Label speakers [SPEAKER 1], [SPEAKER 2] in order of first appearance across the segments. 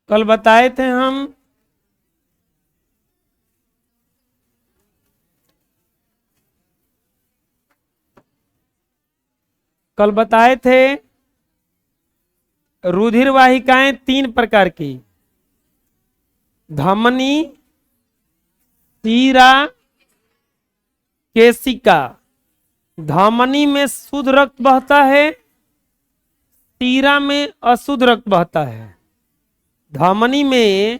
[SPEAKER 1] कल बताए थे हम कल बताए थे रुधिर वाहिकाएं 3 प्रकार की, धमनी, शीरा, केशिका। धमनी में शुद्ध रक्त बहता है, शीरा में अशुद्ध रक्त बहता है। धमनी में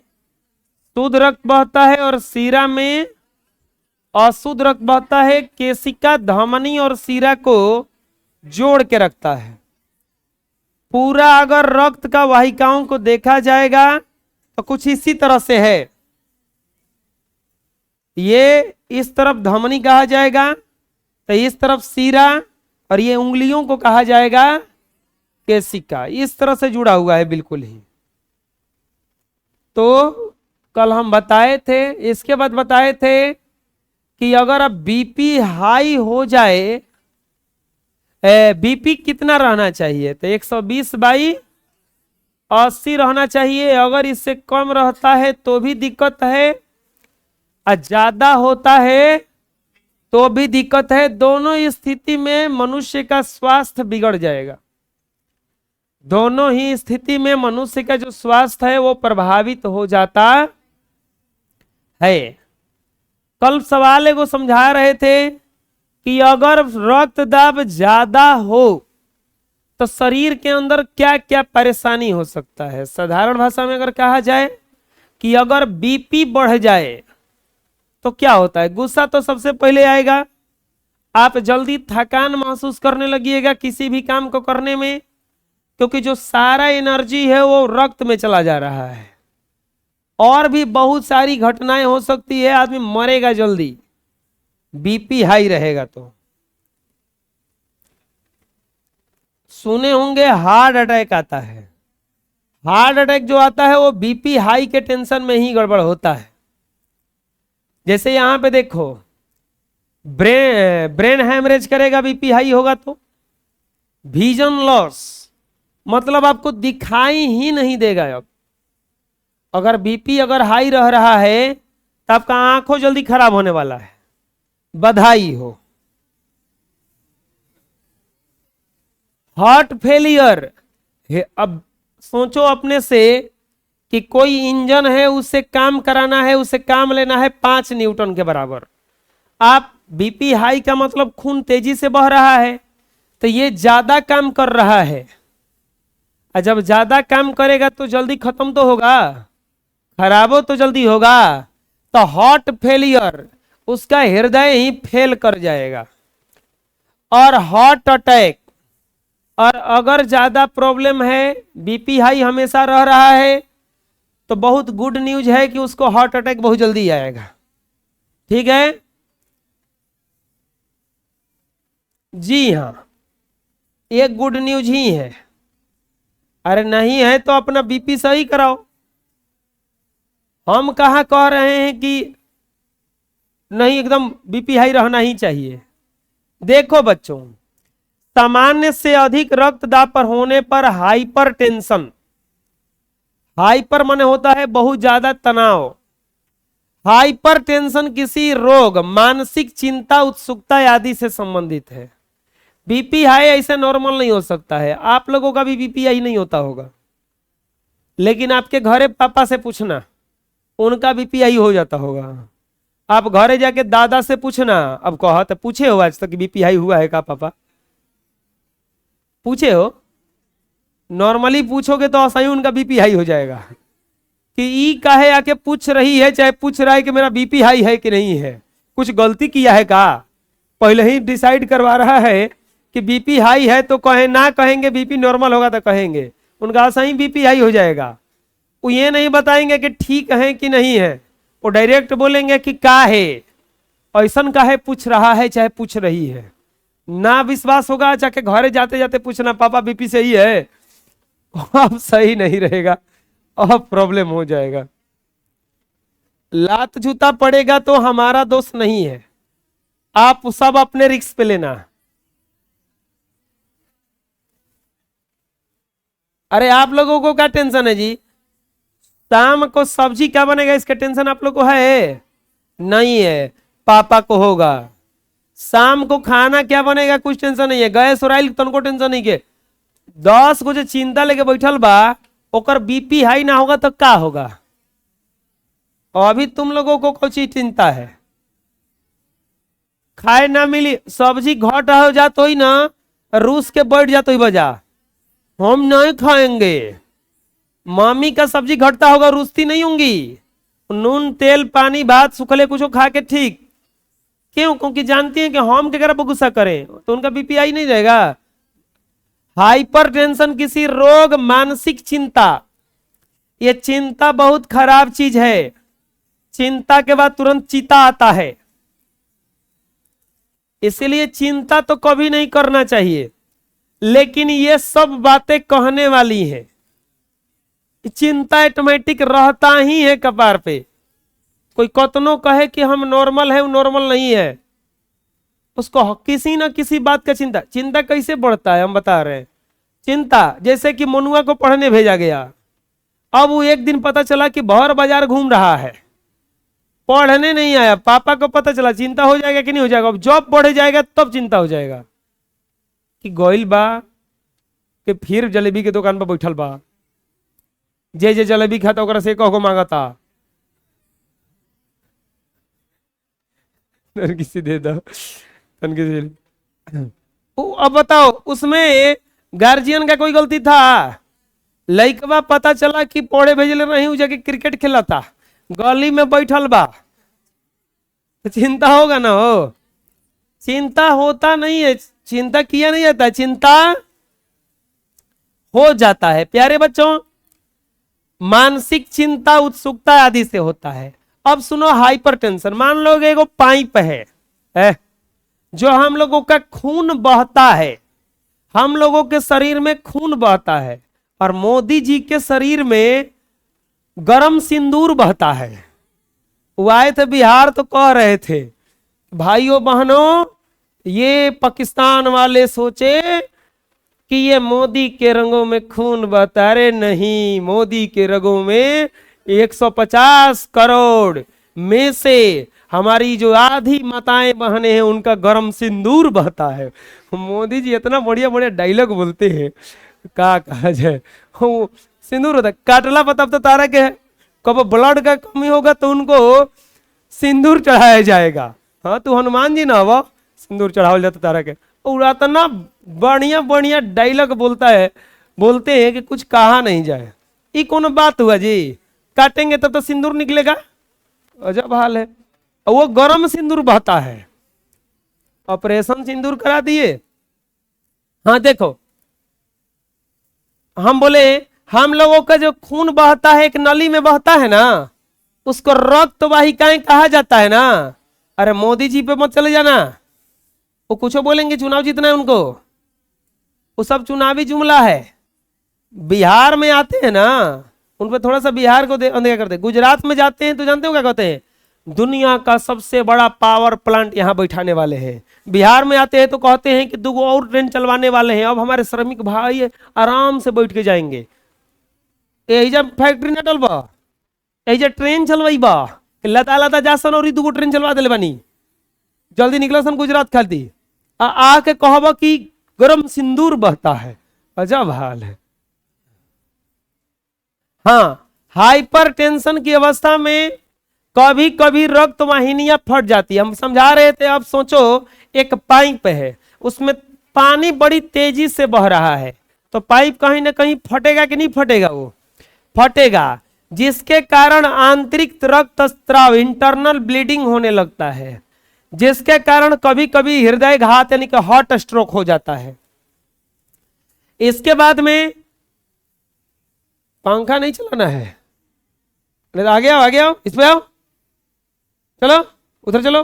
[SPEAKER 1] शुद्ध रक्त बहता है और शीरा में अशुद्ध रक्त बहता है। केशिका धमनी और शीरा को जोड़ के रखता है। पूरा अगर रक्त का वाहिकाओं को देखा जाएगा तो कुछ इसी तरह से है। ये इस तरफ धमनी कहा जाएगा, तो इस तरफ शीरा, और ये उंगलियों को कहा जाएगा केशिका। इस तरह से जुड़ा हुआ है बिल्कुल ही। तो कल हम बताए थे, इसके बाद बताए थे कि अगर अब बीपी हाई हो जाए, बीपी कितना रहना चाहिए, तो 120/80 रहना चाहिए। अगर इससे कम रहता है तो भी दिक्कत है, और ज्यादा होता है तो भी दिक्कत है। दोनों स्थिति में मनुष्य का स्वास्थ्य बिगड़ जाएगा। दोनों ही स्थिति में मनुष्य का जो स्वास्थ्य है वो प्रभावित हो जाता है। कल सवाल एगो समझा रहे थे कि अगर रक्तदाब ज्यादा हो तो शरीर के अंदर क्या क्या परेशानी हो सकता है। साधारण भाषा में अगर कहा जाए कि अगर बीपी बढ़ जाए तो क्या होता है। गुस्सा तो सबसे पहले आएगा, आप जल्दी थकान महसूस करने लगिएगा किसी भी काम को करने में, क्योंकि जो सारा एनर्जी है वो रक्त में चला जा रहा है। और भी बहुत सारी घटनाएं हो सकती है, आदमी मरेगा जल्दी बीपी हाई रहेगा तो। सुने होंगे हार्ट अटैक आता है। हार्ट अटैक जो आता है वो बीपी हाई के टेंशन में ही गड़बड़ होता है। जैसे यहां पे देखो, ब्रेन हैमरेज करेगा बीपी हाई होगा तो। विजन लॉस, मतलब आपको दिखाई ही नहीं देगा। अब अगर बीपी अगर हाई रह रहा है तो आपका आंखों जल्दी खराब होने वाला है। बधाई हो। हार्ट फेलियर, अब सोचो अपने से कि कोई इंजन है, उससे काम कराना है, उससे काम लेना है 5 न्यूटन के बराबर। आप बीपी हाई का मतलब खून तेजी से बह रहा है, तो ये ज्यादा काम कर रहा है। और जब ज्यादा काम करेगा तो जल्दी खत्म तो होगा, खराब हो तो जल्दी होगा। तो हार्ट फेलियर, उसका हृदय ही फेल कर जाएगा। और हार्ट अटैक, और अगर ज्यादा प्रॉब्लम है, बीपी हाई हमेशा रह रहा है, तो बहुत गुड न्यूज है कि उसको हार्ट अटैक बहुत जल्दी आएगा। ठीक है जी हाँ, ये गुड न्यूज ही है। अरे नहीं है तो अपना बीपी सही कराओ। हम कहा कह रहे हैं कि नहीं एकदम बीपी हाई रहना ही चाहिए। देखो बच्चों, सामान्य से अधिक रक्तदाब पर होने पर हाइपरटेंशन, हाइपर माने होता है बहुत ज्यादा तनाव। हाइपरटेंशन किसी रोग, मानसिक चिंता, उत्सुकता आदि से संबंधित है। बीपी हाई ऐसे नॉर्मल नहीं हो सकता है। आप लोगों का भी बीपी हाई नहीं होता होगा, लेकिन आपके घरे पापा से पूछना, उनका बीपी हाई हो जाता होगा। आप घरे जाके दादा से पूछना, अब कहा तो पूछे हो आज तक बीपी हाई हुआ है का पापा? पूछे हो? नॉर्मली पूछोगे तो असही उनका बीपी हाई हो जाएगा कि ई काहे आके पूछ रही है, चाहे पूछ रहा है कि मेरा बीपी हाई है कि नहीं है, कुछ गलती किया है का? पहले ही डिसाइड करवा रहा है कि बीपी हाई है, तो कहे ना कहेंगे बीपी नॉर्मल होगा तो कहेंगे उनका असही बीपी हाई हो जाएगा। वो ये नहीं बताएंगे कि ठीक है कि नहीं है, वो डायरेक्ट बोलेंगे कि का है, ऐसन का है पूछ रहा है चाहे पूछ रही है। ना विश्वास होगा, जाके घरे जाते जाते पूछना पापा बीपी सही है। अब सही नहीं रहेगा, अब प्रॉब्लम हो जाएगा। लात जूता पड़ेगा तो हमारा दोस्त नहीं है, आप सब अपने रिस्क पे लेना। अरे आप लोगों को क्या टेंशन है जी, शाम को सब्जी क्या बनेगा इसका टेंशन आप लोग को है? नहीं है, पापा को होगा। शाम को खाना क्या बनेगा कुछ टेंशन नहीं है, गैस और ऑयल तनको टेंशन नहीं के। 10 को जो चिंता लेके बैठल बा ओकर बीपी हाई ना होगा तो क्या होगा? और अभी तुम लोगों को कुछ चिंता है, खाए ना मिली, सब्जी घट हो जा तो ही ना रूस के बैठ जा तो ही बजा, हम नहीं खाएंगे। मामी का सब्जी घटता होगा, रूसती नहीं होंगी। नून तेल पानी भात सुखले कुछ खा के ठीक। क्यों? क्योंकि जानती हैं कि हम के पर गुस्सा करें तो उनका बीपीआई नहीं जाएगा। हाइपरटेंशन किसी रोग, मानसिक चिंता, ये चिंता बहुत खराब चीज है। चिंता के बाद तुरंत चिता आता है, इसलिए चिंता तो कभी नहीं करना चाहिए। लेकिन ये सब बातें कहने वाली है, चिंता ऑटोमेटिक रहता ही है कपार पे। कोई कतनो कहे कि हम नॉर्मल है, वो नॉर्मल नहीं है, उसको किसी ना किसी बात का चिंता। चिंता कैसे बढ़ता है हम बता रहे हैं। चिंता जैसे कि मनुआ को पढ़ने भेजा गया, अब वो एक दिन पता चला कि भर बाजार घूम रहा है, पढ़ने नहीं आया, पापा को पता चला, चिंता हो जाएगा कि नहीं हो जाएगा? अब जॉब बढ़ जाएगा तब चिंता हो जाएगा कि गोइल बा कि फिर जलेबी के दुकान पर बैठल बा, जे जे जलेबी खाता ओकरा से कहो मांगता, किसी दे दो किसी। अब बताओ उसमें गार्जियन का कोई गलती था? लइकवा पता चला कि पढ़े भेजले नहीं, जाके क्रिकेट खेला था, गली में बैठल बा, तो चिंता होगा ना? हो चिंता होता नहीं है, चिंता किया नहीं जाता, चिंता हो जाता है। प्यारे बच्चों, मानसिक चिंता उत्सुकता आदि से होता है। अब सुनो, हाइपरटेंशन, मान लो एगो पाइप है जो हम लोगों का खून बहता है, हम लोगों के शरीर में खून बहता है, और मोदी जी के शरीर में गरम सिंदूर बहता है। वो आए थे बिहार तो कह रहे थे, भाइयों बहनों, ये पाकिस्तान वाले सोचे कि ये मोदी के रंगों में खून बहता, अरे नहीं, मोदी के रंगों में 150 करोड़ में से हमारी जो आधी माताएं बहनें हैं उनका गरम सिंदूर बहता है। मोदी जी इतना बढ़िया बढ़िया डायलॉग बोलते हैं, क्या कहा जाए। सिंदूर होता काटला पता तो तारा के है, कब ब्लड का कमी होगा तो उनको सिंदूर चढ़ाया जाएगा। हाँ, तू हनुमान जी ना हो, सिंदूर चढ़ाया जाता तारा के। और इतना बढ़िया बढ़िया डायलॉग बोलता है, बोलते हैं कि कुछ कहा नहीं जाए। ये कौन बात हुआ जी? काटेंगे तब तो सिंदूर निकलेगा, अजब हाल है। और वो गरम सिंदूर बहता है, ऑपरेशन सिंदूर करा दिए। हाँ देखो, हम बोले हम लोगों का जो खून बहता है एक नली में बहता है ना, उसको रक्त वाहिकाएं कहा जाता है ना। अरे मोदी जी पे मत चले जाना, वो कुछ बोलेंगे, चुनाव जीतना है उनको, वो सब चुनावी जुमला है। बिहार में आते हैं ना, उन पर थोड़ा सा बिहार को अनदेखा करते। गुजरात में जाते हैं तो जानते हो क्या कहते हैं? दुनिया का सबसे बड़ा पावर प्लांट यहाँ बैठाने वाले हैं। बिहार में आते हैं तो कहते हैं कि 2 और ट्रेन चलवाने वाले हैं, अब हमारे श्रमिक भाई आराम से बैठ के जाएंगे। एहिजा फैक्ट्री न डलबा, एहिजा ट्रेन चलवाई बा, लता लता जासन और 2 ट्रेन चलवा दिले बानी, जल्दी निकला सन गुजरात खाती। आके कहबा कि गरम सिंदूर बहता है, अजब हाल है। हाँ, हाइपरटेंशन की अवस्था में कभी कभी रक्त वाहिनियां फट जाती है। हम समझा रहे थे, अब सोचो एक पाइप है, उसमें पानी बड़ी तेजी से बह रहा है, तो पाइप कहीं ना कहीं फटेगा कि नहीं फटेगा? वो फटेगा, जिसके कारण आंतरिक रक्तस्राव, इंटरनल ब्लीडिंग होने लगता है, जिसके कारण कभी कभी हृदय घात यानी कि हार्ट स्ट्रोक हो जाता है। इसके बाद में पंखा नहीं चलाना है, आगे आओ, आगे आओ, इसमें आओ, चलो उधर चलो।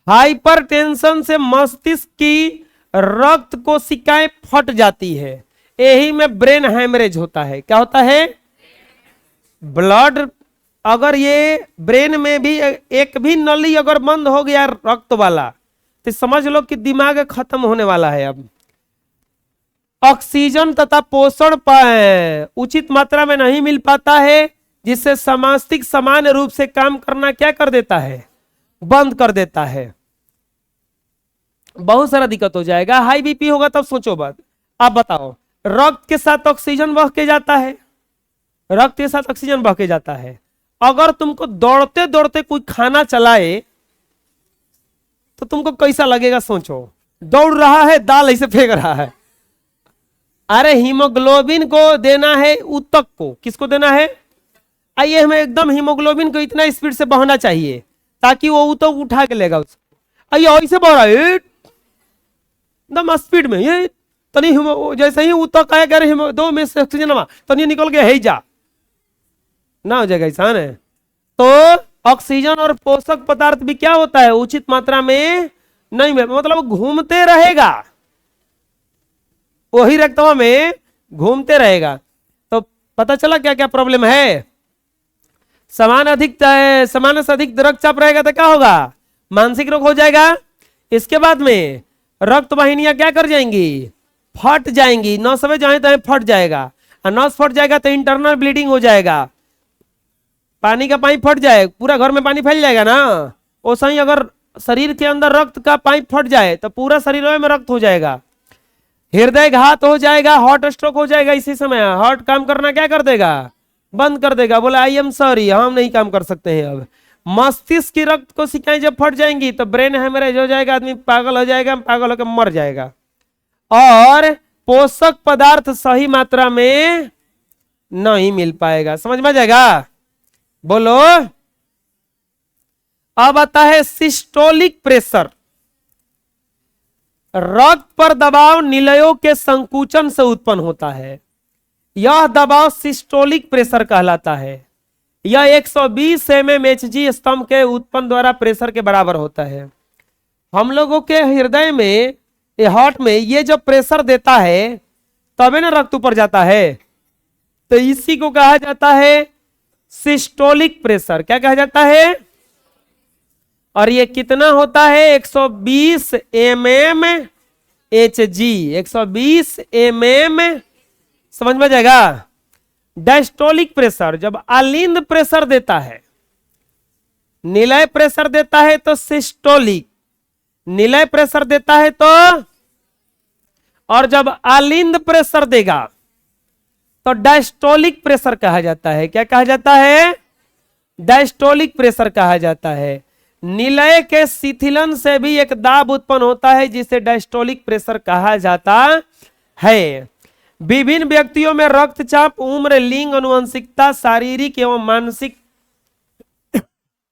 [SPEAKER 1] हाइपरटेंशन से मस्तिष्क की रक्त कोशिकाएं फट जाती है, यही में ब्रेन हैमरेज होता है। क्या होता है? ब्लड, अगर ये ब्रेन में भी एक भी नली अगर बंद हो गया रक्त वाला, तो समझ लो कि दिमाग खत्म होने वाला है। ऑक्सीजन तथा पोषण उचित मात्रा में नहीं मिल पाता है, जिससे मस्तिष्क सामान्य रूप से काम करना क्या कर देता है, बंद कर देता है। बहुत सारा दिक्कत हो जाएगा। हाई बीपी होगा तब सोचो बात। आप बताओ, रक्त के साथ ऑक्सीजन बह के जाता है, रक्त के साथ ऑक्सीजन बह के जाता है। अगर तुमको दौड़ते दौड़ते कोई खाना चलाए तो तुमको कैसा लगेगा, सोचो। दौड़ रहा है, दाल ऐसे फेंक रहा है। अरे हीमोग्लोबिन को देना है ऊतक को, किसको देना है? आइए, हमें एकदम हीमोग्लोबिन को इतना स्पीड से बहना चाहिए ताकि वो ऊतक उठा के लेगा उसको। आइए ऐसे बह रहा है एकदम स्पीड में, ये तनी जैसे ही ऊतक आएगा, दो में से ऑक्सीजन तनी निकल गया है जा ना, हो जाएगा ऐसा है। तो ऑक्सीजन और पोषक पदार्थ भी क्या होता है, उचित मात्रा में नहीं मिल, मतलब घूमते रहेगा, वही रक्तवा में घूमते रहेगा। तो पता चला क्या क्या प्रॉब्लम है। समान से अधिक रक्तचाप रहेगा तो क्या होगा, मानसिक रोग हो जाएगा। इसके बाद में रक्त वाहिनियां क्या कर जाएंगी, फट जाएंगी, नस में जाए तो फट जाएगा, और नस फट जाएगा तो इंटरनल ब्लीडिंग हो जाएगा, पानी का पाइप फट जाए, पूरा घर में पानी फैल जाएगा ना। वैसा ही अगर शरीर के अंदर रक्त का पाइप फट जाए तो पूरा शरीर में रक्त हो जाएगा, हृदय घात हो जाएगा, हार्ट स्ट्रोक हो जाएगा। इसी समय हार्ट काम करना क्या कर देगा, बंद कर देगा, बोला आई एम सॉरी, हम नहीं काम कर सकते हैं अब। मस्तिष्क की रक्त कोशिकाएं जब फट जाएंगी तो ब्रेन हेमरेज हो जाएगा, आदमी पागल हो जाएगा, पागल होकर मर जाएगा। और पोषक पदार्थ सही मात्रा में नहीं मिल पाएगा। समझ में आ जाएगा? बोलो। अब आता है सिस्टोलिक प्रेशर। रक्त पर दबाव निलयों के संकुचन से उत्पन्न होता है। यह दबाव सिस्टोलिक प्रेशर कहलाता है। यह 120 mmHg स्तंभ के उत्पन्न द्वारा प्रेशर के बराबर होता है। हम लोगों के हृदय में, हार्ट में ये जब प्रेशर देता है तबे ना रक्त ऊपर जाता है, तो इसी को कहा जाता है सिस्टोलिक प्रेशर। क्या कहा जाता है? और ये कितना होता है, 120 mmHg, 120 mm। समझ में जाएगा? डायस्टोलिक प्रेशर जब अलिंद प्रेशर देता है, निलय प्रेशर देता है तो सिस्टोलिक, निलय प्रेशर देता है तो, और जब अलिंद प्रेशर देगा तो डायस्टोलिक प्रेशर कहा जाता है। क्या कहा जाता है? डायस्टोलिक प्रेशर कहा जाता है। निलय के शिथिलन से भी एक दाब उत्पन्न होता है जिसे डायस्टोलिक प्रेशर कहा जाता है। विभिन्न व्यक्तियों में रक्तचाप उम्र, लिंग, आनुवंशिकता, शारीरिक एवं मानसिक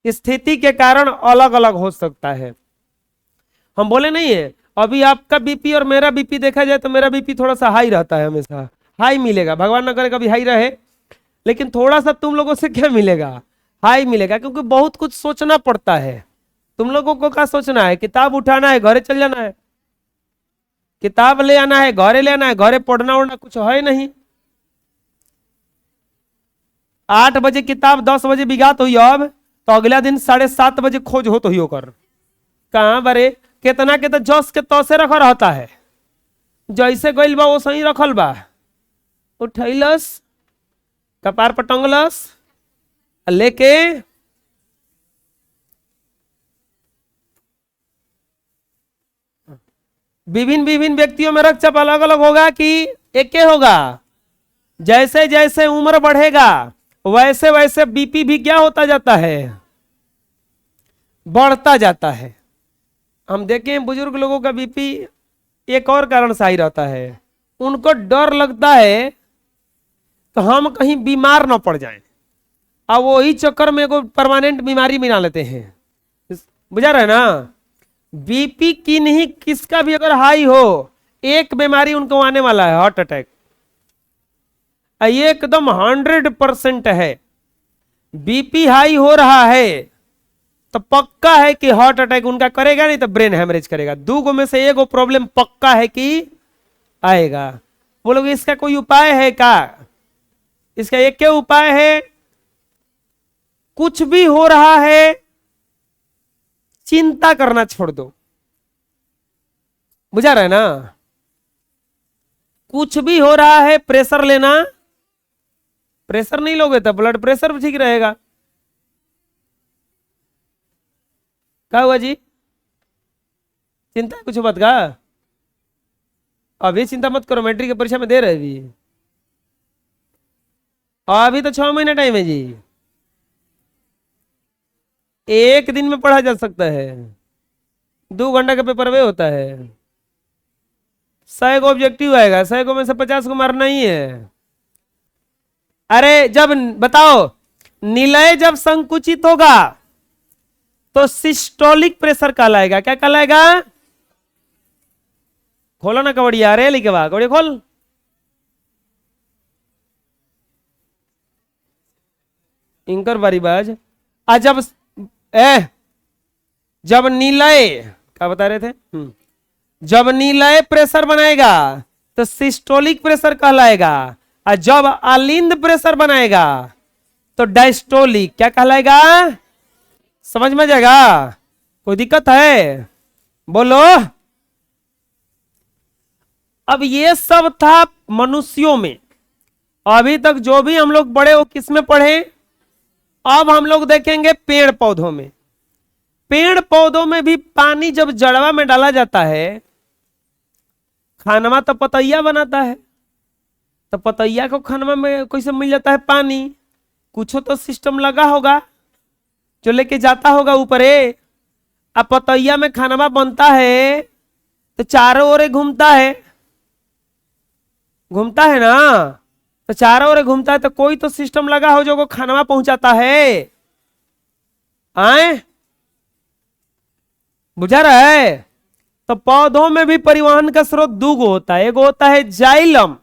[SPEAKER 1] स्थिति के कारण अलग अलग हो सकता है। हम बोले नहीं है, अभी आपका बीपी और मेरा बीपी देखा जाए तो मेरा बीपी थोड़ा सा हाई रहता है, हमेशा हाई मिलेगा, भगवान न करे कभी हाई रहे, लेकिन थोड़ा सा तुम लोगों से क्या मिलेगा, हाई मिलेगा, क्योंकि बहुत कुछ सोचना पड़ता है। तुम लोगों को क्या सोचना है, किताब उठाना है, घरे चल जाना है, किताब ले आना है, घरे ले आना है, घरे पढ़ना उड़ना कुछ है नहीं। 8 बजे किताब 10 बजे बिगात हुई, अब तो अगला दिन 7:30 बजे खोज हो तो ही होकर कहां बरे, कितना के तो जस के तौसे रखा रहता है, जैसे गइल बा वो सही रखल बा, उठैलस कपार पर टंगलस लेके विभिन्न व्यक्तियों में रक्तचाप अलग अलग होगा कि एक ही होगा। जैसे जैसे उम्र बढ़ेगा वैसे वैसे बीपी भी क्या होता जाता है, बढ़ता जाता है। हम देखें बुजुर्ग लोगों का बीपी एक और कारण से ही रहता है, उनको डर लगता है तो हम कहीं बीमार ना पड़ जाएं, अब वही चक्कर में कोई परमानेंट बीमारी बना लेते हैं। बुझा रहे ना? बीपी की नहीं किसका भी अगर हाई हो, एक बीमारी उनको आने वाला है, हार्ट अटैक। ये एकदम 100% है। बीपी हाई हो रहा है तो पक्का है कि हार्ट अटैक उनका करेगा, नहीं तो ब्रेन हेमरेज करेगा। 2 में से एक प्रॉब्लम पक्का है कि आएगा। बोलोगे इसका कोई उपाय है क्या? इसका एक क्या उपाय है? कुछ भी हो रहा है चिंता करना छोड़ दो। बुझा रहा है ना? कुछ भी हो रहा है प्रेशर लेना, प्रेशर नहीं लोगे तो ब्लड प्रेशर भी ठीक रहेगा। क्या हुआ जी, चिंता है कुछ बात का? अभी चिंता मत करो, मैट्रिक की परीक्षा में दे रहे अभी, अभी तो 6 महीना टाइम है जी, एक दिन में पढ़ा जा सकता है, 2 घंटा का पेपर वे होता है, 100 को ऑब्जेक्टिव आएगा, 100 को में से 50 को मारना ही है। अरे जब बताओ, निलय जब संकुचित होगा तो सिस्टोलिक प्रेशर कहलाएगा, क्या कहलाएगा? खोलो ना कबड़िया, अरे लिखे बा कबड़िया खोल। इंकर बारी बाज। जब जब निलय, क्या बता रहे थे? जब निलय प्रेशर बनाएगा तो सिस्टोलिक प्रेशर कहलाएगा, और जब अलिंद प्रेशर बनाएगा तो डायस्टोलिक क्या कहलाएगा? समझ में जाएगा? कोई दिक्कत है? बोलो। अब ये सब था मनुष्यों में, अभी तक जो भी हम लोग पढ़े वो किस में पढ़े? अब हम लोग देखेंगे पेड़ पौधों में। पेड़ पौधों में भी पानी जब जड़वा में डाला जाता है, खानवा तो पतैया बनाता है, तो पतैया को खानवा में कैसे मिल जाता है पानी? कुछ तो सिस्टम लगा होगा जो लेके जाता होगा ऊपरे। अब पतैया में खानवा बनता है तो चारों ओर घूमता है, घूमता है ना, तो चारों ओर घूमता है तो कोई तो सिस्टम लगा हो जो को खानवा पहुंचाता है। आए बुझा रहा है? तो पौधों में भी परिवहन का स्रोत 2 गो होता है, एक होता है जाइलम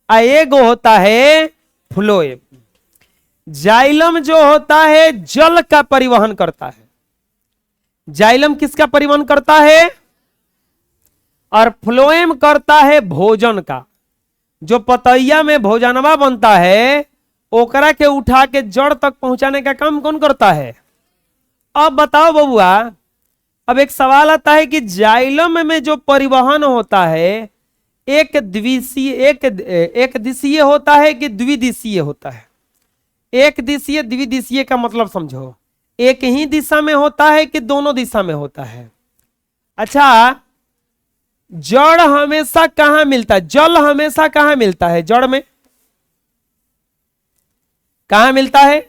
[SPEAKER 1] और एक होता है फ्लोएम। जाइलम जो होता है जल का परिवहन करता है। जाइलम किसका परिवहन करता है? और फ्लोएम करता है भोजन का। जो पतैया में भोजनवा बनता है ओकरा के उठा के जड़ तक पहुंचाने का काम कौन करता है? अब बताओ बबुआ, अब एक सवाल आता है कि जाइलम में जो परिवहन होता है एक दिशीय होता है कि द्विदिशीय होता है? एक दिशीय द्विदिशीय का मतलब समझो, एक ही दिशा में होता है कि दोनों दिशा में होता है? अच्छा, जड़ हमेशा कहां मिलता है? जल हमेशा कहां मिलता है? जड़ में कहां मिलता है?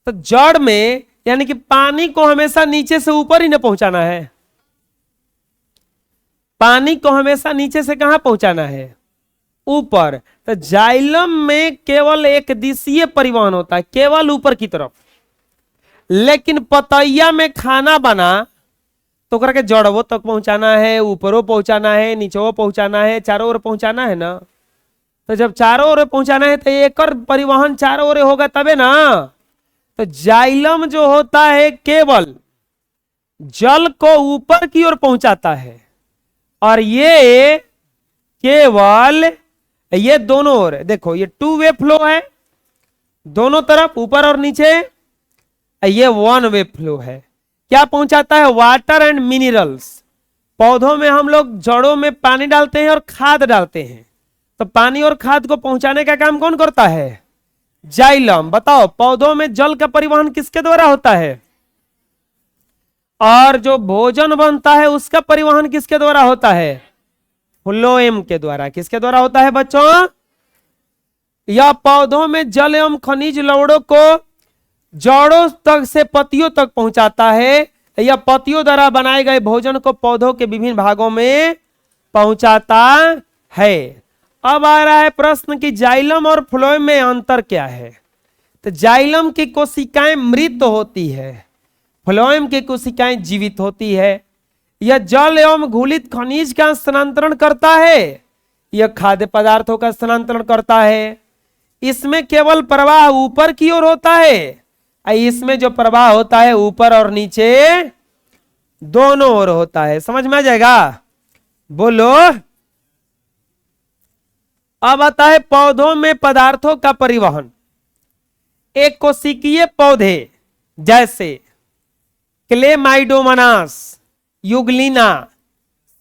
[SPEAKER 1] तो जड़ में यानी कि पानी को हमेशा नीचे से ऊपर ही ना पहुंचाना है, पानी को हमेशा नीचे से कहां पहुंचाना है? ऊपर। तो जाइलम में केवल एक दिशीय परिवहन होता है, केवल ऊपर की तरफ। लेकिन पतैया में खाना बना तो करके जड़वो तक पहुंचाना है, ऊपरों पहुंचाना है, नीचों पहुंचाना है, चारों ओर पहुंचाना है ना। तो जब चारों ओर पहुंचाना है तो एक और परिवहन चारों ओर होगा तबे ना। तो जाइलम जो होता है केवल जल को ऊपर की ओर पहुंचाता है, और ये केवल ये दोनों ओर, देखो ये 2 वे फ्लो है, दोनों तरफ ऊपर और नीचे। ये 1 वे फ्लो है। क्या पहुंचाता है? Water and minerals. पौधों में हम लोग जड़ों में पानी डालते हैं और खाद डालते हैं, तो पानी और खाद को पहुंचाने का काम कौन करता है? जाइलम। बताओ, पौधों में जल का परिवहन किसके द्वारा होता है? और जो भोजन बनता है उसका परिवहन किसके द्वारा होता है? फ्लोएम के द्वारा। किसके द्वारा होता है बच्चों? या पौधों में जल एवं खनिज लवणों को जड़ों तक से पत्तियों तक पहुंचाता है, या पत्तियों द्वारा बनाए गए भोजन को पौधों के विभिन्न भागों में पहुंचाता है। अब आ रहा है प्रश्न कि जाइलम और फ्लोएम में अंतर क्या है? तो जाइलम की कोशिकाएं मृत होती है, फ्लोएम की कोशिकाएं जीवित होती है। यह जल एवं घुलित खनिज का स्थानांतरण करता है, यह खाद्य पदार्थों का स्थानांतरण करता है। इसमें केवल प्रवाह ऊपर की ओर होता है, इसमें जो प्रवाह होता है ऊपर और नीचे दोनों ओर होता है। समझ में आ जाएगा? बोलो। अब आता है पौधों में पदार्थों का परिवहन। एक कोशिकीय पौधे जैसे क्लेमाइडोमोनास, युगलिना,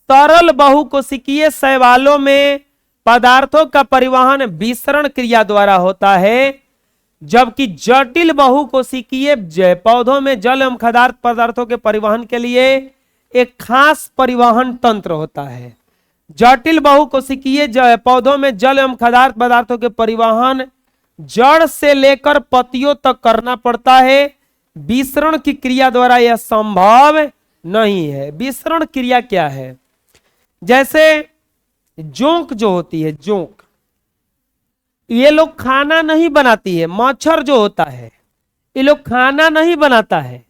[SPEAKER 1] तरल बहुकोशिकीय शैवालों में पदार्थों का परिवहन विसरण क्रिया द्वारा होता है, जबकि जटिल बहुकोशिकीय पौधों में जल एवं खाद्य पदार्थों के परिवहन के लिए एक खास परिवहन तंत्र होता है। जटिल बहुकोशिकीय पौधों में जल एवं खाद्य पदार्थों के परिवहन जड़ से लेकर पत्तियों तक करना पड़ता है। विसरण की क्रिया द्वारा यह संभव नहीं है। विसरण क्रिया क्या है? जैसे जोंक जो होती है, जोंक, ये लोग खाना नहीं बनाती है। मच्छर जो होता है, ये लोग खाना नहीं बनाता है।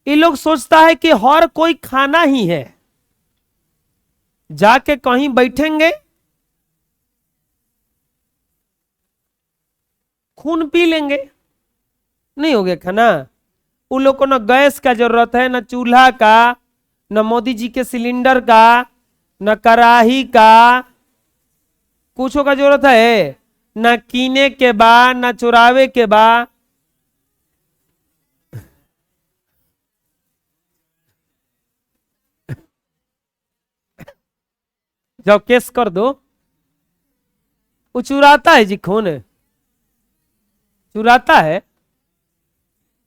[SPEAKER 1] ये लोग सोचता है कि हर कोई खाना ही है, जाके कहीं बैठेंगे, खून पी लेंगे, नहीं हो गया खाना। उन लोग को न गैस का जरूरत है, न चूल्हा का, न मोदी जी के सिलेंडर का, न कड़ाही का, कुछ का जरूरत है, न कीने के बा, न चुरावे के बा। जब केस कर दो, वो चुराता है जी, खून चुराता है।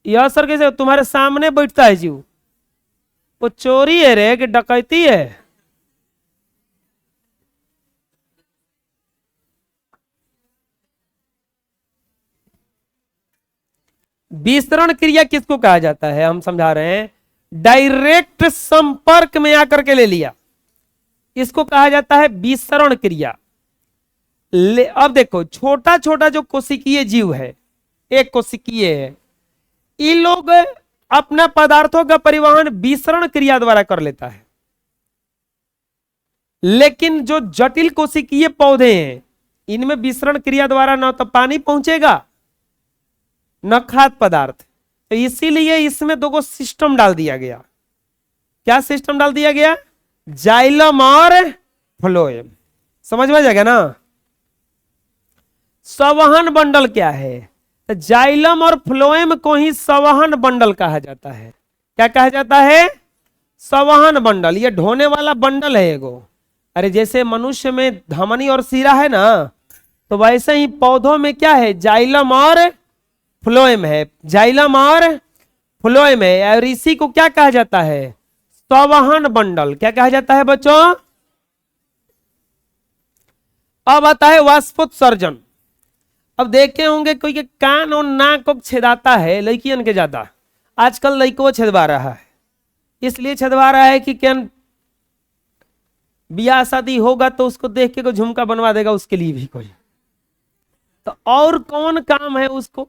[SPEAKER 1] यह सर कैसे तुम्हारे सामने बैठता है जी, वो चोरी है रे कि डकैती है? विसरण क्रिया किसको कहा जाता है? हम समझा रहे हैं। डायरेक्ट संपर्क में आकर के ले लिया, इसको कहा जाता है विसरण क्रिया। अब देखो, छोटा छोटा जो कोशिकीय जीव है, एक कोशिकीय है, ये लोग अपना पदार्थों का परिवहन विसरण क्रिया द्वारा कर लेता है। लेकिन जो जटिल कोशिकीय पौधे हैं, इनमें विसरण क्रिया द्वारा न तो पानी पहुंचेगा न खाद्य पदार्थ, तो इसीलिए इसमें दो सिस्टम डाल दिया गया। क्या सिस्टम डाल दिया गया? जाइलम और फ्लोएम। समझ में जाएगा ना? संवहन बंडल क्या है? तो जाइलम और फ्लोएम को ही संवहन बंडल कहा जाता है। क्या कहा जाता है? संवहन बंडल। ये ढोने वाला बंडल है एगो। अरे जैसे मनुष्य में धमनी और सीरा है ना, तो वैसे ही पौधों में क्या है? जाइलम और फ्लोएम है। जाइलम और फ्लोएम है, और इसी को क्या कहा जाता है? संवहन बंडल। क्या कहा जाता है बच्चों? अब आता है वाष्पोत्सर्जन। अब देखे होंगे कोई के कान और नाक को छेदाता है, लड़कियन के ज्यादा। आजकल लड़कों छेदवा रहा है, इसलिए छेदवा रहा है कि क्या ब्याह शादी होगा तो उसको देख के कोई झुमका बनवा देगा, उसके लिए भी कोई। तो और कौन काम है उसको?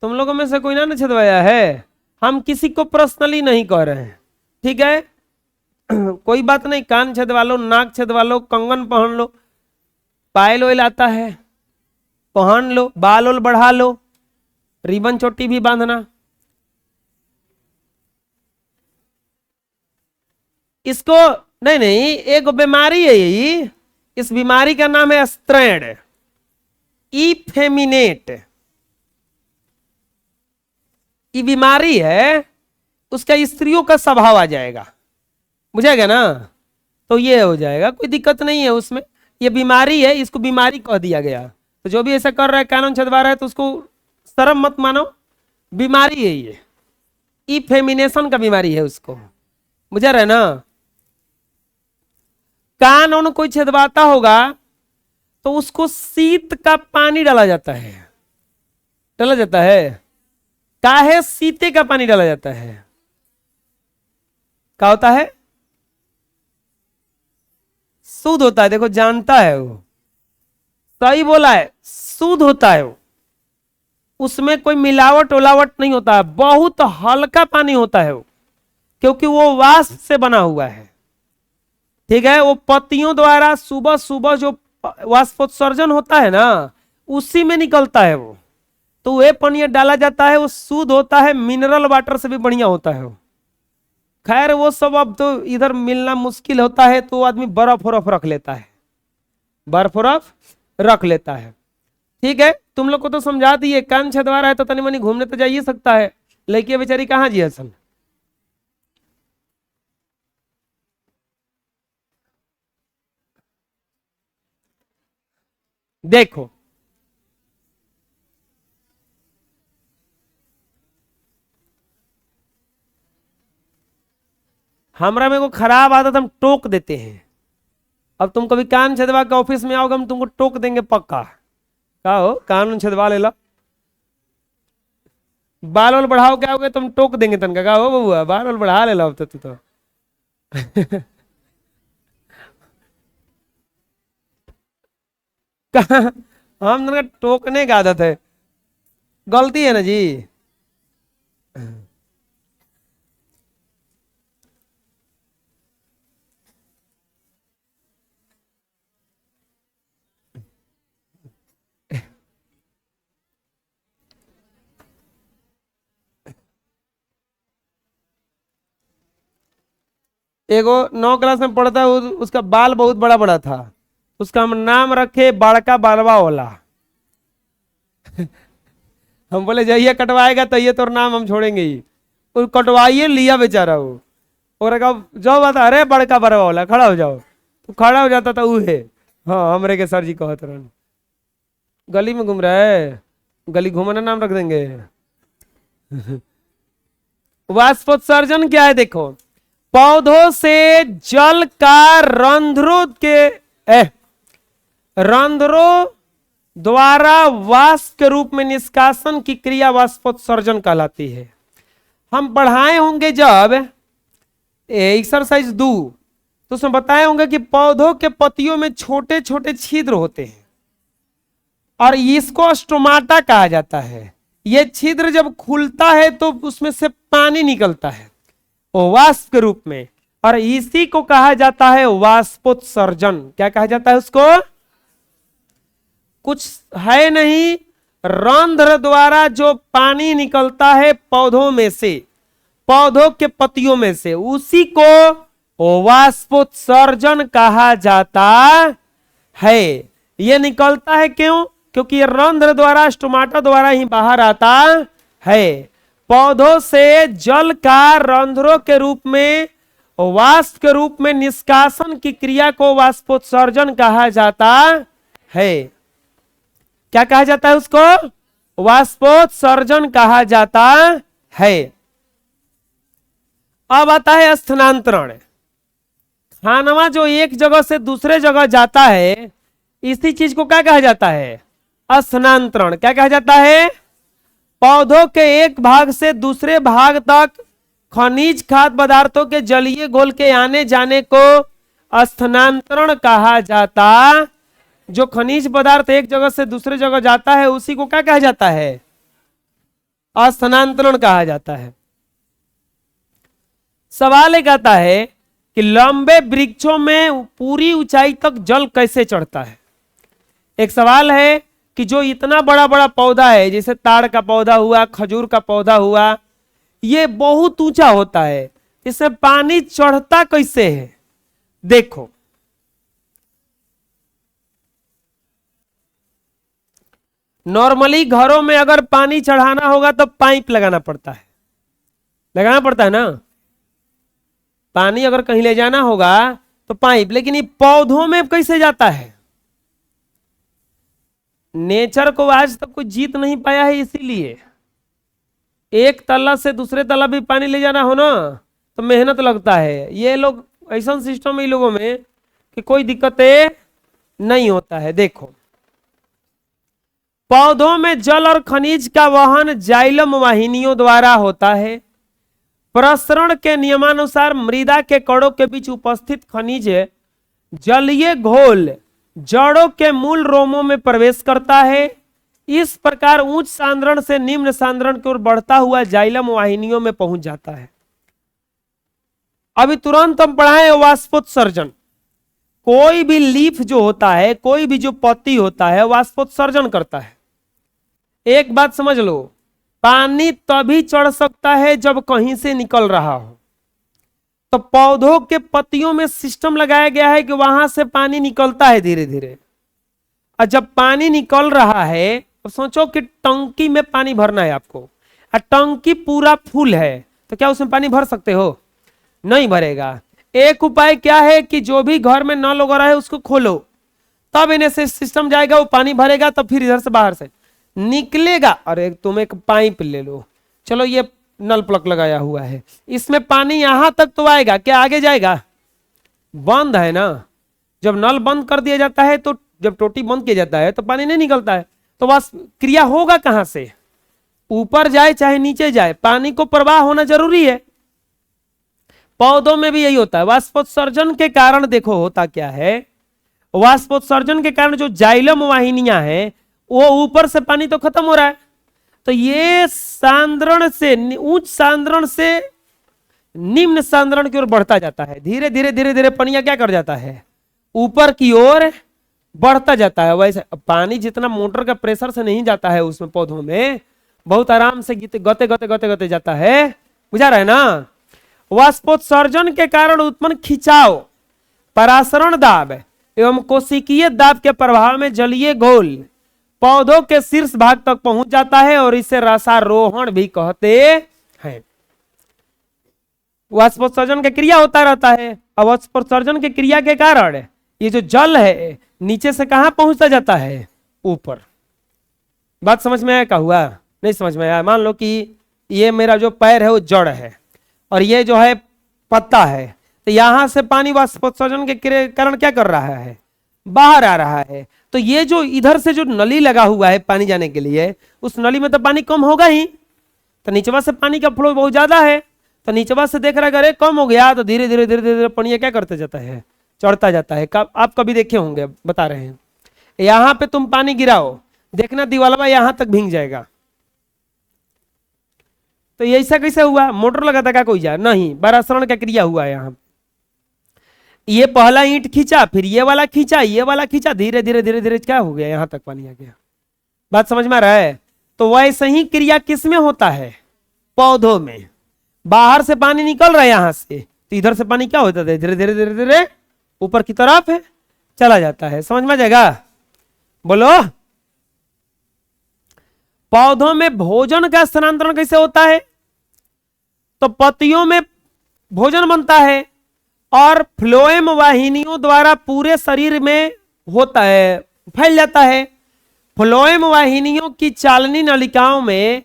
[SPEAKER 1] तुम लोगों में से कोई ना छेदवाया है? हम किसी को पर्सनली नहीं कह रहे हैं, ठीक है? कोई बात नहीं, कान छेदवा लो, नाक छेदवा लो, कंगन पहन लो, पायल ओयल आता है पहन लो, बाल ओल बढ़ा लो, रिबन चोटी भी बांधना। इसको नहीं नहीं, एक बीमारी है यही। इस बीमारी का नाम है स्त्रैण, इफेमिनेट। ये बीमारी है, उसका स्त्रियों का स्वभाव आ जाएगा, बुझेगा ना? तो ये हो जाएगा, कोई दिक्कत नहीं है उसमें। ये बीमारी है, इसको बीमारी कह दिया गया। तो जो भी ऐसा कर रहा है, कानून छदवा रहा है, तो उसको शर्म मत मानो, बीमारी है ये। इफेमिनेशन का बीमारी है उसको, बुझा रहे ना? कान उन कोई छेदवाता होगा तो उसको शीत का पानी डाला जाता है। डाला जाता है काहे? सीते का पानी डाला जाता है। क्या होता है? शुद्ध होता है। देखो जानता है वो, सही बोला है, शुद्ध होता है वो। उसमें कोई मिलावट उलावट नहीं होता है, बहुत हल्का पानी होता है वो, क्योंकि वो वाष्प से बना हुआ है, ठीक है? वो पत्तियों द्वारा सुबह सुबह जो वाष्पोत्सर्जन होता है ना, उसी में निकलता है वो। तो वे पानी डाला जाता है, वो शुद्ध होता है, मिनरल वाटर से भी बढ़िया होता है वो। खैर वो सब अब तो इधर मिलना मुश्किल होता है, तो आदमी बर्फ वरफ रख लेता है, बर्फ वरफ रख लेता है। ठीक है, तुम लोग को तो समझा दिए। कान छदवा रहा है तो तनी मनी घूमने तो जा ही सकता है, लड़की बेचारी कहाँ जी असल। देखो, हमरा में को खराब आदत, हम टोक देते हैं। अब तुम कभी कान छेदवा के ऑफिस में आओगे, हम तुमको टोक देंगे पक्का। का हो, कान छेदवा ले लो, बाल वाल बढ़ाओ, क्या आओगे तुम टोक देंगे तनका। का हो बबुआ, बाल वाल बढ़ा ले लो अब तो तू तो। कहाँ, हम तनका टोकने का आदत है, गलती है ना जी। एगो 9 क्लास में पढ़ता है, उसका बाल बहुत बड़ा बड़ा था, उसका हम नाम रखे बड़का बालवा वाला। हम बोले जाइए कटवाएगा तो ये तो नाम हम छोड़ेंगे ही। वो कटवाइए लिया बेचारा वो, और कहा जाओ बता, अरे बड़का बरवा वाला खड़ा हो जाओ, तो खड़ा हो जाता था उहे। हाँ, हमरे के सर जी कहत रहन, गली में घूम रहा है, गली घूमना नाम रख देंगे। वाष्पोत्सर्जन क्या है, देखो, पौधों से जल का रंध्रों द्वारा वाष्प के रूप में निष्कासन की क्रिया वाष्पोत्सर्जन कहलाती है। हम पढ़ाए होंगे जब एक्सरसाइज 2, तो उसमें बताए होंगे कि पौधों के पत्तियों में छोटे छोटे छिद्र होते हैं और इसको स्टोमाटा कहा जाता है। यह छिद्र जब खुलता है तो उसमें से पानी निकलता है वाष्प के रूप में, और इसी को कहा जाता है वाष्पोत्सर्जन। क्या कहा जाता है उसको? कुछ है नहीं, रंध्र द्वारा जो पानी निकलता है पौधों में से, पौधों के पत्तियों में से, उसी को वाष्पोत्सर्जन कहा जाता है। यह निकलता है क्यों? क्योंकि यह रंध्र द्वारा, स्टोमाटा द्वारा ही बाहर आता है। पौधों से जल का रंध्रों के रूप में, वाष्प के रूप में निष्कासन की क्रिया को वाष्पोत्सर्जन कहा जाता है। क्या कहा जाता है उसको? वाष्पोत्सर्जन कहा जाता है। अब आता है स्थानांतरण। खानवा जो एक जगह से दूसरे जगह जाता है, इसी चीज को क्या कहा जाता है? स्थानांतरण। क्या कहा जाता है? पौधों के एक भाग से दूसरे भाग तक खनिज खाद्य पदार्थों के जलीय घोल के आने जाने को स्थानांतरण कहा जाता। जो खनिज पदार्थ एक जगह से दूसरे जगह जाता है, उसी को क्या कहा जाता है? स्थानांतरण कहा जाता है। सवाल एक आता है कि लंबे वृक्षों में पूरी ऊंचाई तक जल कैसे चढ़ता है। एक सवाल है कि जो इतना बड़ा बड़ा पौधा है, जैसे ताड़ का पौधा हुआ, खजूर का पौधा हुआ, ये बहुत ऊंचा होता है, इसमें पानी चढ़ता कैसे है? देखो, नॉर्मली घरों में अगर पानी चढ़ाना होगा तो पाइप लगाना पड़ता है, लगाना पड़ता है ना। पानी अगर कहीं ले जाना होगा तो पाइप, लेकिन ये पौधों में कैसे जाता है? नेचर को आज तक कोई जीत नहीं पाया है, इसीलिए एक तल्ला से दूसरे तल्ला भी पानी ले जाना हो ना तो मेहनत लगता है। ये लोग ऐसा सिस्टम है इन लोगों में कि कोई दिक्कतें नहीं होता है। देखो, पौधों में जल और खनिज का वहन जाइलम वाहिनियों द्वारा होता है। प्रसरण के नियमानुसार मृदा के कणों के बीच उपस्थित खनिज जलीय घोल जड़ों के मूल रोमों में प्रवेश करता है। इस प्रकार उच्च सांद्रण से निम्न सांद्रण की ओर बढ़ता हुआ जाइलम वाहिनियों में पहुंच जाता है। अभी तुरंत हम पढ़ाए वाष्पोत्सर्जन। कोई भी लीफ जो होता है, कोई भी जो पत्ती होता है, वाष्पोत्सर्जन करता है। एक बात समझ लो, पानी तभी चढ़ सकता है जब कहीं से निकल रहा हो। तो पौधों के पत्तियों में सिस्टम लगाया गया है कि वहां से पानी निकलता है धीरे धीरे, और जब पानी निकल रहा है तो सोचो कि टंकी में पानी भरना है आपको, और टंकी पूरा फुल है, तो क्या उसमें पानी भर सकते हो? नहीं भरेगा। एक उपाय क्या है कि जो भी घर में नल वगैरह है उसको खोलो, तब इन्हें से सिस्टम जाएगा, वो पानी भरेगा, तब फिर इधर से बाहर से निकलेगा। अरे तुम एक पाइप ले लो, चलो ये नल प्लग लगाया हुआ है, इसमें पानी यहां तक तो आएगा, क्या आगे जाएगा? बंद है ना। जब नल बंद कर दिया जाता है, तो जब टोटी बंद किया जाता है तो पानी नहीं निकलता है, तो बस क्रिया होगा कहां से? ऊपर जाए चाहे नीचे जाए, पानी को प्रवाह होना जरूरी है। पौधों में भी यही होता है। वाष्पोत्सर्जन के कारण देखो होता क्या है, वाष्पोत्सर्जन के कारण जो जाइलम वाहिनियां हैं, वो ऊपर से पानी तो खत्म हो रहा है, तो ये सांद्रण से उच्च सांद्रण से निम्न सांद्रण की ओर बढ़ता जाता है। धीरे धीरे धीरे धीरे पनिया क्या कर जाता है? ऊपर की ओर बढ़ता जाता है। वैसे पानी जितना मोटर का प्रेशर से नहीं जाता है उसमें, पौधों में बहुत आराम से गते गते गते गते जाता है, बुझा रहा है ना। वाष्पोत्सर्जन के कारण उत्पन्न खिंचाव, परासरण दाब एवं कोशिकीय दाब के प्रभाव में जलीय घोल पौधों के शीर्ष भाग तक पहुंच जाता है और इसे रसारोहण भी कहते हैं। वाष्पोत्सर्जन की क्रिया होता रहता है। अब वाष्पोत्सर्जन की क्रिया के कारण ये जो जल है नीचे से कहां पहुंचता जाता है? ऊपर। बात समझ में आया? क्या हुआ? नहीं समझ में आया? मान लो कि ये मेरा जो पैर है वो जड़ है और ये जो है पत्ता है, तो यहां से पानी वाष्पोत्सर्जन के कारण क्या कर रहा है? बाहर आ रहा है। तो ये जो इधर से जो नली लगा हुआ है पानी जाने के लिए, उस नली में तो पानी कम होगा ही, तो नीचवा से पानी का फ्लो बहुत ज्यादा है, तो नीचवा से देख रहा है अरे कम हो गया, तो धीरे धीरे धीरे धीरे पानी क्या करते जाता है? चढ़ता जाता है। आप कभी देखे होंगे, बता रहे हैं, यहां पे तुम पानी गिराओ, देखना दीवाला यहां तक भींग जाएगा। तो ऐसा कैसे हुआ? मोटर लगा था क्या कोई? जा नहीं, परासरण का क्रिया हुआ है। यहाँ ये पहला ईंट खींचा, फिर ये वाला खींचा, ये वाला खींचा, धीरे धीरे धीरे धीरे क्या हो गया? यहां तक पानी आ गया। बात समझ में आ रहा है? तो वैसे ही क्रिया किस में होता है? पौधों में। बाहर से पानी निकल रहा है यहां से, तो इधर से पानी क्या होता है? धीरे धीरे धीरे धीरे ऊपर की तरफ है चला जाता है। समझ में आ जाएगा? बोलो। पौधों में भोजन का स्थानांतरण कैसे होता है? तो पत्तियों में भोजन बनता है और फ्लोएम वाहिनियों द्वारा पूरे शरीर में होता है, फैल जाता है। फ्लोएम वाहिनियों की चालनी नलिकाओं में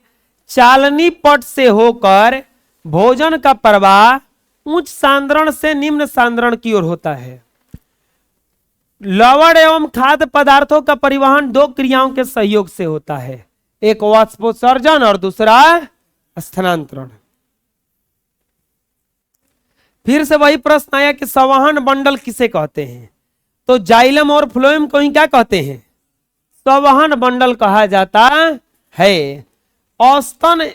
[SPEAKER 1] चालनी पट से होकर भोजन का प्रवाह उच्च सांद्रण से निम्न सांद्रण की ओर होता है। लवण एवं खाद्य पदार्थों का परिवहन दो क्रियाओं के सहयोग से होता है, एक वाष्पोत्सर्जन और दूसरा स्थानांतरण। फिर से वही प्रश्न आया कि संवहन मंडल किसे कहते हैं? तो जाइलम और फ्लोएम को ही क्या कहते हैं? संवहन मंडल कहा जाता है। औसतन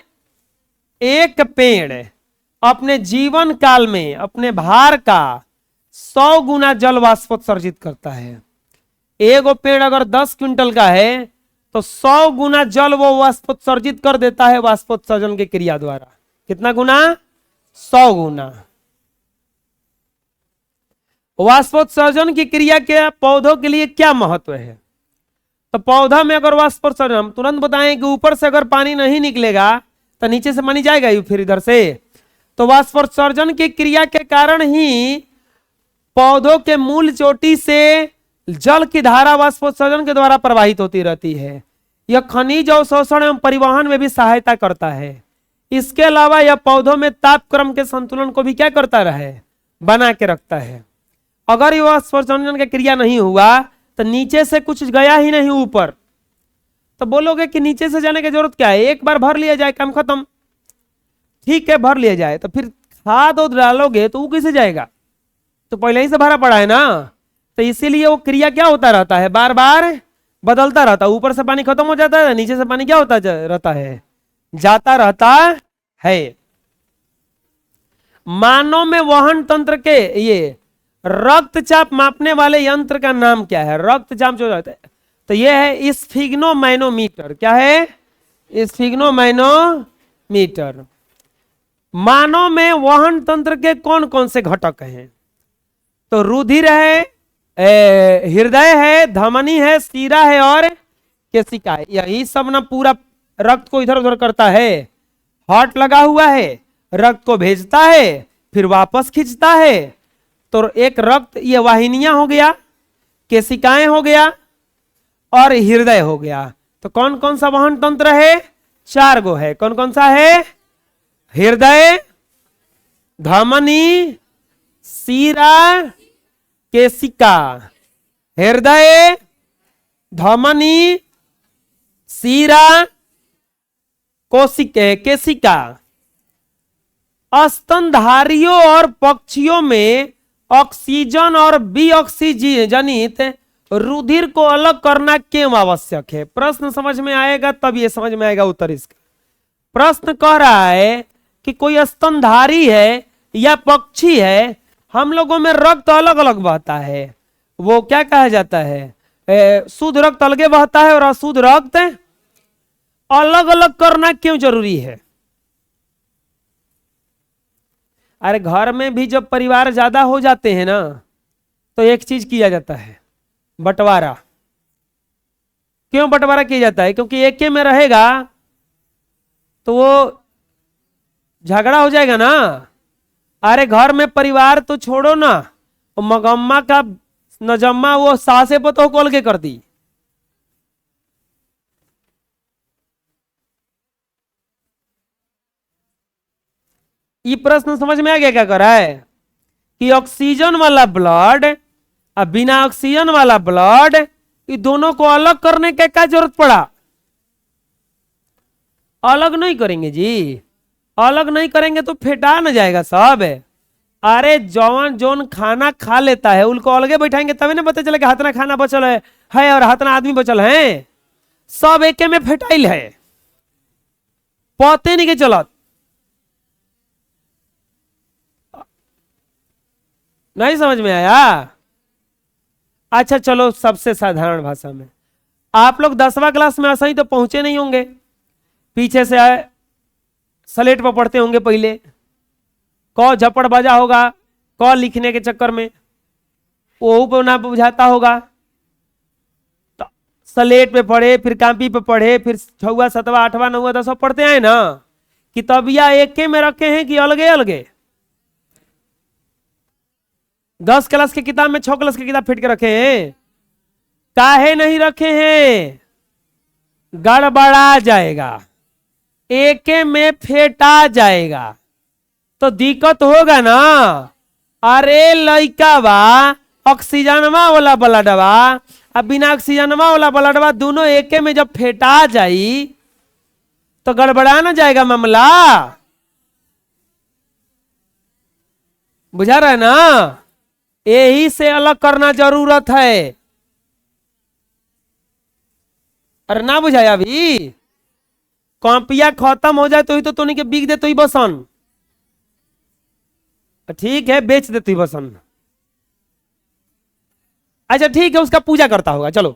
[SPEAKER 1] एक पेड़ अपने जीवन काल में अपने भार का 100 गुना जल वाष्पोत्सर्जित करता है। एगो पेड़ अगर 10 क्विंटल का है तो 100 गुना जल वो वाष्पोत्सर्जित कर देता है वाष्पोत्सर्जन की क्रिया द्वारा। कितना गुना? 100 गुना। वाष्पोत्सर्जन की क्रिया के पौधों के लिए क्या महत्व है? तो पौधा में अगर वाष्पोत्सर्जन, हम तुरंत बताएं कि ऊपर से अगर पानी नहीं निकलेगा तो नीचे से पानी जाएगा ही फिर इधर से। तो वाष्पोत्सर्जन की क्रिया के कारण ही पौधों के मूल चोटी से जल की धारा वाष्पोत्सर्जन के द्वारा प्रवाहित होती रहती है। यह खनिज अवशोषण एवं परिवहन में भी सहायता करता है। इसके अलावा यह पौधों में तापक्रम के संतुलन को भी क्या करता रहे? बना के रखता है। अगर यह वाष्पोत्सर्जन की क्रिया नहीं हुआ तो नीचे से कुछ गया ही नहीं ऊपर, तो बोलोगे कि नीचे से जाने की जरूरत क्या है? एक बार भर लिया जाए, काम खत्म। ठीक है, भर लिया जाए, तो फिर खाद और डालोगे तो वो कैसे जाएगा? तो पहले ही से भरा पड़ा है ना। तो इसीलिए वो क्रिया क्या होता रहता है? बार बार बदलता रहता है। ऊपर से पानी खत्म हो जाता है, नीचे से पानी क्या होता रहता है? जाता रहता है। मानव में वहन तंत्र के ये रक्तचाप मापने वाले यंत्र का नाम क्या है? रक्तचाप जो रहता है, तो ये है स्फिग्नोमैनोमीटर। क्या है? स्फिग्नोमैनोमीटर। मानव में वहन तंत्र के कौन कौन से घटक हैं? तो रुधिर है, हृदय है, धमनी है, शीरा है और केशिका है। यही सब ना पूरा रक्त को इधर उधर करता है। हार्ट लगा हुआ है, रक्त को भेजता है, फिर वापस खींचता है। तो एक रक्त, ये वाहिनियां हो गया, केशिकाएं हो गया और हृदय हो गया। तो कौन कौन सा वहन तंत्र है? 4 गो है। कौन कौन सा है? हृदय, धमनी, सीरा, केशिका। हृदय, धमनी, सीरा, केशिका। स्तनधारियों और पक्षियों में ऑक्सीजन और विऑक्सीजन जनित रुधिर को अलग करना क्यों आवश्यक है? प्रश्न समझ में आएगा तब ये समझ में आएगा उत्तर इसका। प्रश्न कह रहा है कि कोई स्तनधारी है या पक्षी है, हम लोगों में रक्त अलग अलग बहता है, वो क्या कहा जाता है? शुद्ध रक्त अलगे बहता है और अशुद्ध रक्त अलग अलग करना क्यों जरूरी है? अरे घर में भी जब परिवार ज्यादा हो जाते हैं ना, तो एक चीज किया जाता है, बंटवारा। क्यों बंटवारा किया जाता है? क्योंकि एक में रहेगा तो वो झगड़ा हो जाएगा ना। अरे घर में परिवार तो छोड़ो ना, मगम्मा का नजम्मा वो सासे पतो को अलगे कर दी। ये प्रश्न समझ में आ गया क्या कर रहा है? कि ऑक्सीजन वाला ब्लड और बिना ऑक्सीजन वाला ब्लड, ये दोनों को अलग करने के क्या जरूरत पड़ा? अलग नहीं करेंगे जी, अलग नहीं करेंगे तो फेटा न जाएगा सब। अरे जौन जोन खाना खा लेता है उनको अलगे बैठाएंगे तभी ना पता चले कि हाथना खाना बचल है और हाथना आदमी बचल है। सब एके में फेटाइल है, पते नहीं के चलत। नहीं समझ में आया? अच्छा चलो, सबसे साधारण भाषा में, आप लोग 10वां क्लास में ऐसा ही तो पहुंचे नहीं होंगे, पीछे से आए स्लेट पर पढ़ते होंगे पहले, क झपड़ बजा होगा, क लिखने के चक्कर में वो पे ना बुझाता होगा, तो स्लेट पे पढ़े, फिर कॉपी पे पढ़े, फिर 6वां 7वां 8वां 9वां 10वां पढ़ते आए ना। कि तब या एक में रखे हैं कि अलगे अलगे? 10 क्लास की किताब में 6 क्लास की किताब फिट के रखे हैं। काहे नहीं रखे हैं? गड़बड़ा जाएगा, एक में फेटा जाएगा तो दिक्कत होगा ना। अरे लइका बा ऑक्सीजनवा वाला ब्लडवा अब बिना ऑक्सीजनवा वाला ब्लडवा दोनों एक में जब फेटा जाई तो गड़बड़ा ना जाएगा मामला। बुझा रहा है ना? यही से अलग करना जरूरत है। अरे ना बुझाया अभी? कॉपिया खत्म हो जाए तो ही तो तोनी के बिक दे तो ही बसन, ठीक है, बेच दे तो ही बसन। अच्छा ठीक है, उसका पूजा करता होगा। चलो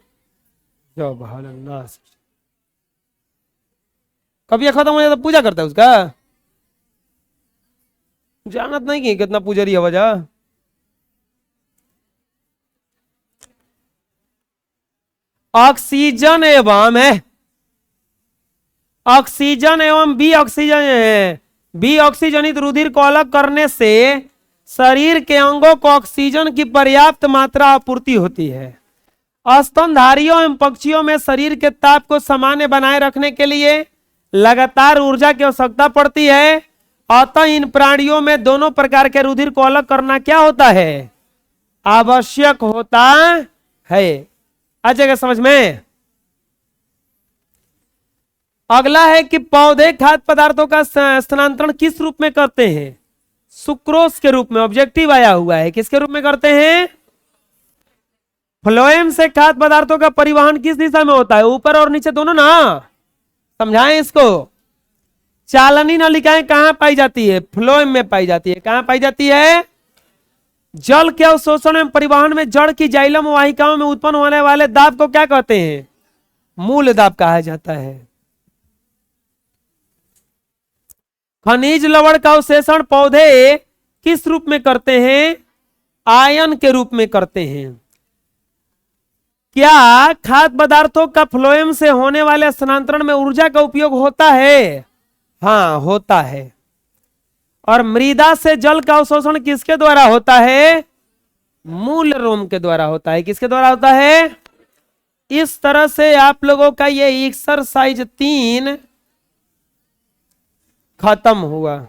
[SPEAKER 1] कभी खत्म हो जाए तो पूजा करता है उसका? जानत नहीं कि कितना पुजारी है वजह। ऑक्सीजन एवं ऑक्सीजन एवं बी ऑक्सीजन बी ऑक्सीजनित रुधिर को अलग करने से शरीर के अंगों को ऑक्सीजन की पर्याप्त मात्रा आपूर्ति होती है। स्तनधारियों एवं पक्षियों में शरीर के ताप को सामान्य बनाए रखने के लिए लगातार ऊर्जा की आवश्यकता पड़ती है। अतः इन प्राणियों में दोनों प्रकार के रुधिर को अलग करना क्या होता है? आवश्यक होता है। आ जाएगा समझ में? अगला है कि पौधे खाद्य पदार्थों का स्थानांतरण किस रूप में करते हैं? सुक्रोज के रूप में। ऑब्जेक्टिव आया हुआ है, किसके रूप में करते हैं? फ्लोएम से खाद्य पदार्थों का परिवहन किस दिशा में होता है? ऊपर और नीचे दोनों ना। समझाएं इसको। चालनी नलिकाएं कहां पाई जाती है? फ्लोएम में पाई जाती है। कहां पाई जाती है? जल के अवशोषण एवं परिवहन में जड़ की जाइलम वाहिकाओं में उत्पन्न होने वाले दाब को क्या कहते हैं? मूल दाब कहा जाता है। खनिज लवण का अवशोषण पौधे किस रूप में करते हैं? आयन के रूप में करते हैं। क्या खाद्य पदार्थों का फ्लोएम से होने वाले स्थानांतरण में ऊर्जा का उपयोग होता है? हाँ होता है। और मृदा से जल का अवशोषण किसके द्वारा होता है? मूल रोम के द्वारा होता है। किसके द्वारा होता है? इस तरह से आप लोगों का ये एक्सरसाइज 3 खत्म हुआ।